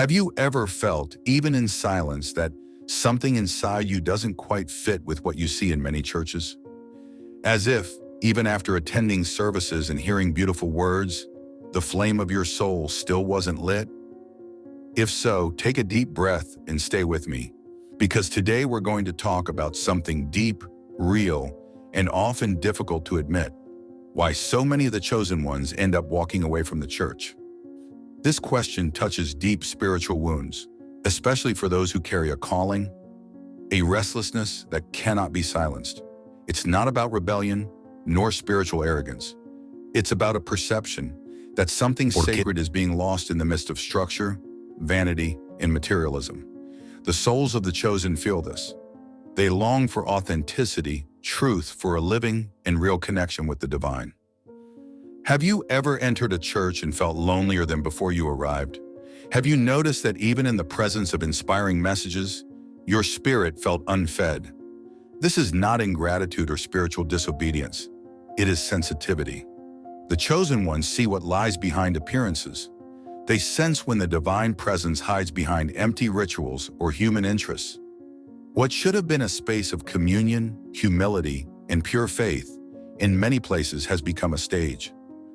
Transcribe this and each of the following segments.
Have you ever felt, even in silence, that something inside you doesn't quite fit with what you see in many churches? As if, even after attending services and hearing beautiful words, the flame of your soul still wasn't lit? If so, take a deep breath and stay with me, because today we're going to talk about something deep, real, and often difficult to admit: why so many of the chosen ones end up walking away from the church. This question touches deep spiritual wounds, especially for those who carry a calling, a restlessness that cannot be silenced. It's not about rebellion nor spiritual arrogance. It's about a perception that something sacred is being lost in the midst of structure, vanity, and materialism. The souls of the chosen feel this. They long for authenticity, truth, for a living and real connection with the divine. Have you ever entered a church and felt lonelier than before you arrived? Have you noticed that even in the presence of inspiring messages, your spirit felt unfed? This is not ingratitude or spiritual disobedience. It is sensitivity. The chosen ones see what lies behind appearances. They sense when the divine presence hides behind empty rituals or human interests. What should have been a space of communion, humility, and pure faith, in many places has become a stage.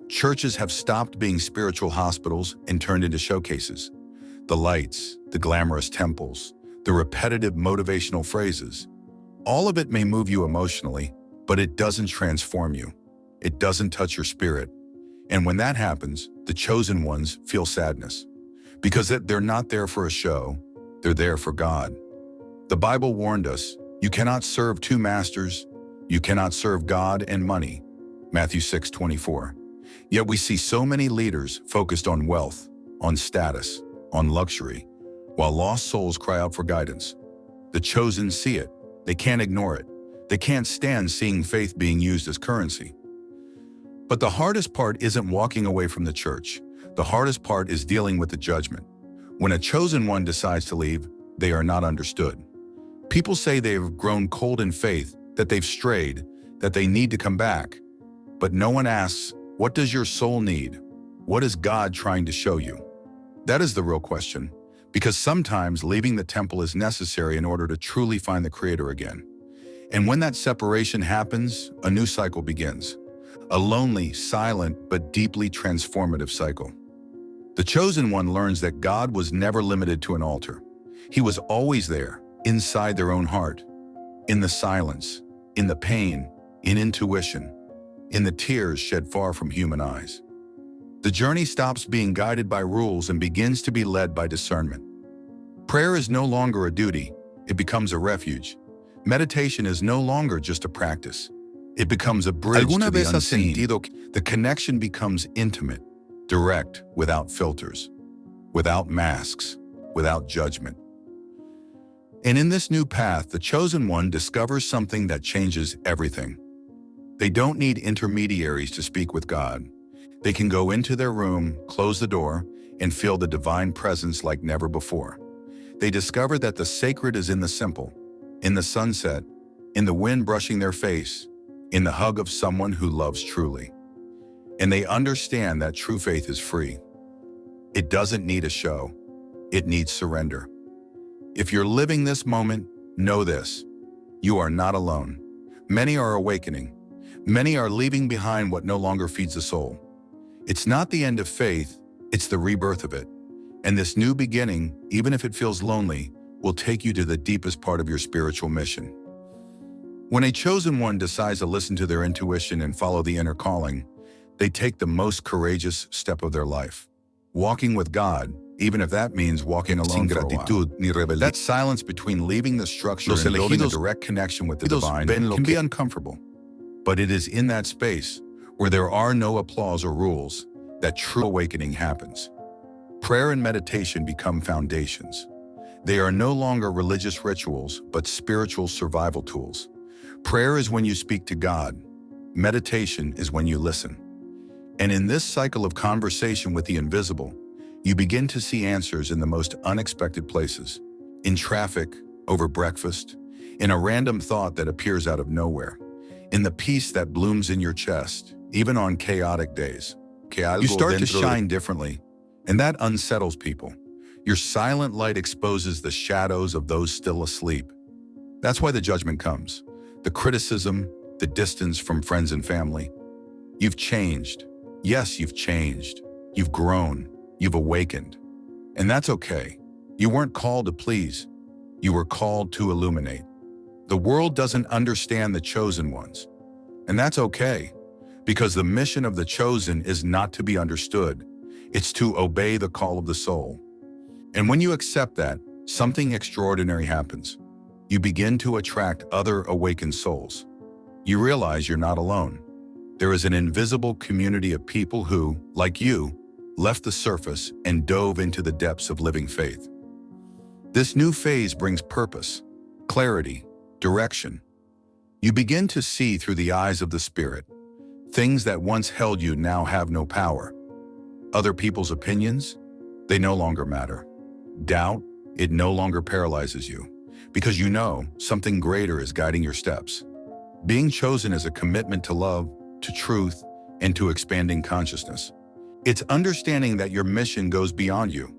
Churches have stopped being spiritual hospitals and turned into showcases. The lights, the glamorous temples, the repetitive motivational phrases, all of it may move you emotionally, but it doesn't transform you. It doesn't touch your spirit. And when that happens, the chosen ones feel sadness, because they're not there for a show, they're there for God. The Bible warned us, you cannot serve two masters, you cannot serve God and money. Matthew 6:24. Yet we see so many leaders focused on wealth, on status, on luxury, while lost souls cry out for guidance. The chosen see it. They can't ignore it. They can't stand seeing faith being used as currency. But the hardest part isn't walking away from the church. The hardest part is dealing with the judgment. When a chosen one decides to leave, they are not understood. People say they have grown cold in faith, that they've strayed, that they need to come back. But no one asks, what does your soul need? What is God trying to show you? That is the real question, because sometimes leaving the temple is necessary in order to truly find the Creator again. And when that separation happens, a new cycle begins. A lonely, silent, but deeply transformative cycle. The chosen one learns that God was never limited to an altar. He was always there, inside their own heart, in the silence, in the pain, in intuition, in the tears shed far from human eyes. The journey stops being guided by rules and begins to be led by discernment. Prayer is no longer a duty, it becomes a refuge. Meditation is no longer just a practice. It becomes a bridge to the unseen. The connection becomes intimate, direct, without filters, without masks, without judgment. And in this new path, the chosen one discovers something that changes everything. They don't need intermediaries to speak with God. They can go into their room, close the door, and feel the divine presence like never before. They discover that the sacred is in the simple, in the sunset, in the wind brushing their face, in the hug of someone who loves truly. And they understand that true faith is free. It doesn't need a show. It needs surrender. If you're living this moment, know this: you are not alone. Many are awakening. Many are leaving behind what no longer feeds the soul. It's not the end of faith, it's the rebirth of it. And this new beginning, even if it feels lonely, will take you to the deepest part of your spiritual mission. When a chosen one decides to listen to their intuition and follow the inner calling, they take the most courageous step of their life. Walking with God, even if that means walking alone for a while. That silence between leaving the structure and building a direct connection with the divine can be uncomfortable. But it is in that space, where there are no applause or rules, that true awakening happens. Prayer and meditation become foundations. They are no longer religious rituals, but spiritual survival tools. Prayer is when you speak to God. Meditation is when you listen. And in this cycle of conversation with the invisible, you begin to see answers in the most unexpected places. In traffic, over breakfast, in a random thought that appears out of nowhere. In the peace that blooms in your chest, even on chaotic days. You start to shine differently, and that unsettles people. Your silent light exposes the shadows of those still asleep. That's why the judgment comes. The criticism, the distance from friends and family. You've changed. Yes, you've changed. You've grown. You've awakened. And that's okay. You weren't called to please. You were called to illuminate. The world doesn't understand the chosen ones. And that's okay, because the mission of the chosen is not to be understood. It's to obey the call of the soul. And when you accept that, something extraordinary happens. You begin to attract other awakened souls. You realize you're not alone. There is an invisible community of people who, like you, left the surface and dove into the depths of living faith. This new phase brings purpose, clarity, direction. You begin to see through the eyes of the Spirit. Things that once held you now have no power. Other people's opinions, they no longer matter. Doubt, it no longer paralyzes you, because you know something greater is guiding your steps. Being chosen is a commitment to love, to truth, and to expanding consciousness. It's understanding that your mission goes beyond you.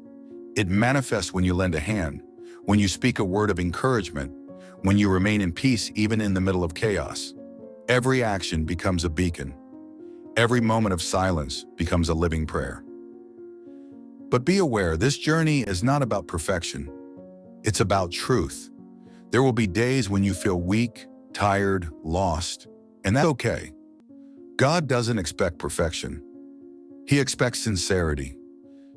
It manifests when you lend a hand, when you speak a word of encouragement, when you remain in peace even in the middle of chaos. Every action becomes a beacon. Every moment of silence becomes a living prayer. But be aware, this journey is not about perfection. It's about truth. There will be days when you feel weak, tired, lost, and that's okay. God doesn't expect perfection. He expects sincerity,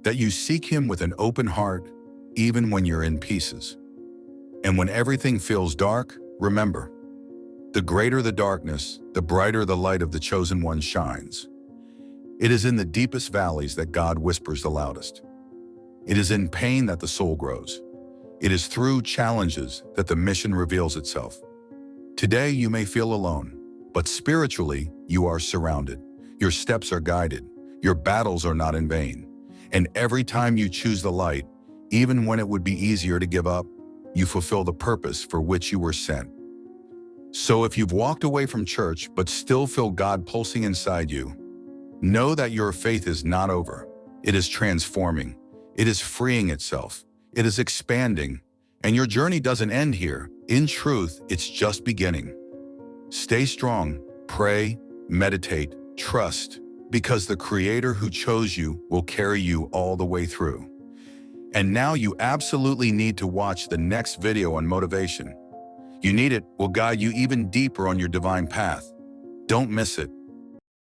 that you seek Him with an open heart, even when you're in pieces. And when everything feels dark, remember, the greater the darkness, the brighter the light of the chosen one shines. It is in the deepest valleys that God whispers the loudest. It is in pain that the soul grows. It is through challenges that the mission reveals itself. Today you may feel alone, but spiritually you are surrounded. Your steps are guided. Your battles are not in vain. And every time you choose the light, even when it would be easier to give up, you fulfill the purpose for which you were sent. So if you've walked away from church but still feel God pulsing inside you, know that your faith is not over. It is transforming. It is freeing itself. It is expanding. And your journey doesn't end here. In truth, it's just beginning. Stay strong, pray, meditate, trust, because the Creator who chose you will carry you all the way through. And now you absolutely need to watch the next video on motivation. You need it will guide you even deeper on your divine path. Don't miss it.